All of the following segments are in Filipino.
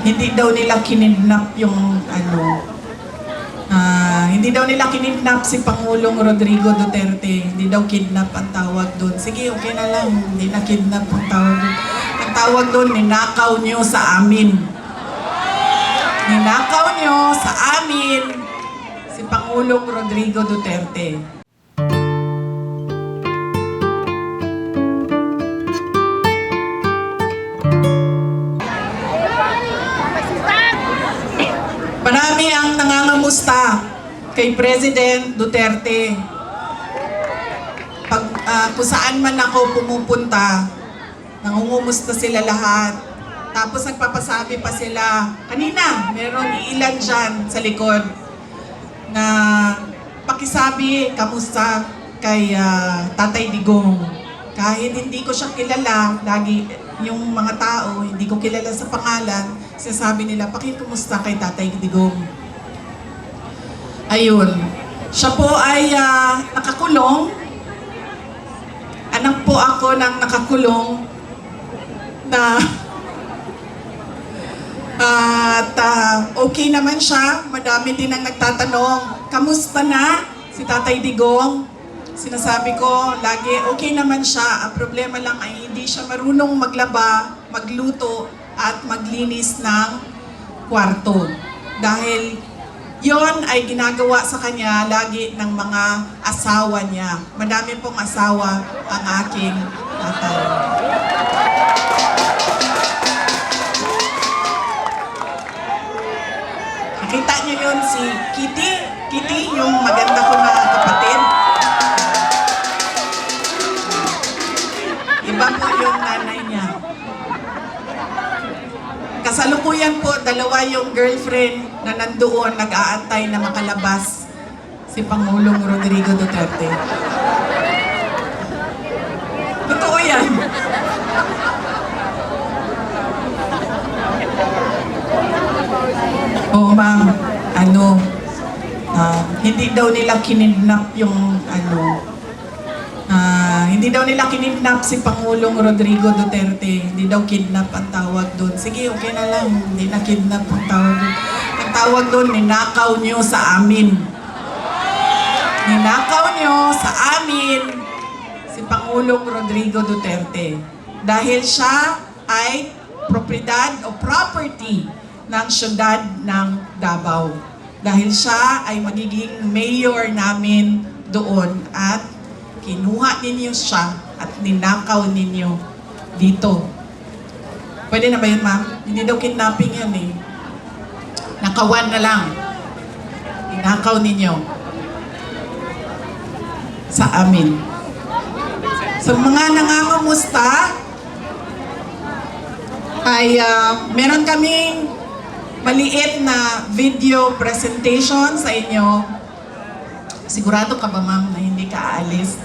Hindi daw nila kinidnap yung hindi daw nila kinidnap si Pangulong Rodrigo Duterte. Hindi daw kidnap ang tawag doon. Sige, okay na lang. Hindi na kidnap ang tawag doon. Ang tawag doon, ninakaw nyo sa amin. Ninakaw nyo sa amin si Pangulong Rodrigo Duterte. Marami ang nangangamusta kay President Duterte. Kung saan man ako pumupunta, nangungumusta sila lahat. Tapos nagpapasabi pa sila, kanina, meron ilan dyan sa likod na pakisabi, kamusta kay Tatay Digong. Kahit hindi ko siya kilala, lagi yung mga tao, hindi ko kilala sa pangalan, sinasabi nila, pakikumusta kay Tatay Digong. Ayun. Siya po ay nakakulong. Anak po ako ng nakakulong na at okay naman siya. Madami din ang nagtatanong, kamusta na si Tatay Digong? Sinasabi ko, lagi okay naman siya. Ang problema lang ay hindi siya marunong maglaba, magluto, at maglinis ng kwarto. Dahil yon ay ginagawa sa kanya lagi ng mga asawa niya. Madami pong asawa ang aking tatay. Nakita niyo yun si Kitty? Kitty, yung maganda ko na kapatid. Iba po yung nanay niya. Kasalukuyan po, dalawa yung girlfriend na nandoon, nag-aantay na makalabas si Pangulong Rodrigo Duterte. Totoo yan. Oo, ma'am. Hindi daw nila kinidnap yung hindi daw nila kinidnap si Pangulong Rodrigo Duterte. Hindi daw kidnap ang tawag doon. Sige, okay na lang. Hindi na kidnap ang tawag doon. Ang tawag doon, ninakaw nyo sa amin. Ninakaw nyo sa amin si Pangulong Rodrigo Duterte. Dahil siya ay propriedad o property ng syudad ng Davao. Dahil siya ay magiging mayor namin doon at kinuha ninyo siya at ninakaw ninyo dito. Pwede na ba yun, ma'am? Hindi daw kidnapping yan eh. Nakawan na lang. Ninakaw ninyo sa amin. Sa mga nangangamusta, ay meron kaming maliit na video presentation sa inyo. Sigurado ka ba, ma'am, na hindi ka aalis?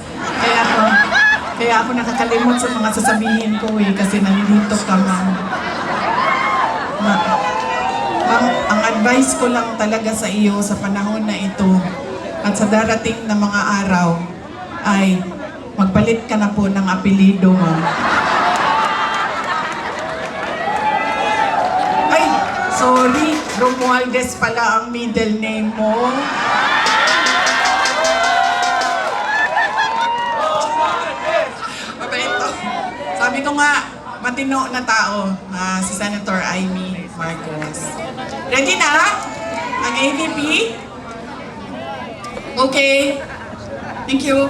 Kaya ako nakakalimot sa mga sasabihin ko eh, kasi nandito ka, ma'am. Ma'am, ang advice ko lang talaga sa iyo sa panahon na ito at sa darating na mga araw ay magpalit ka na po ng apelido mo. Ay, sorry, Romualdez pala ang middle name mo. Sabi ko nga, matino na tao, si Senator Amy Marcos. Ready na? Ang AVP? Okay. Thank you.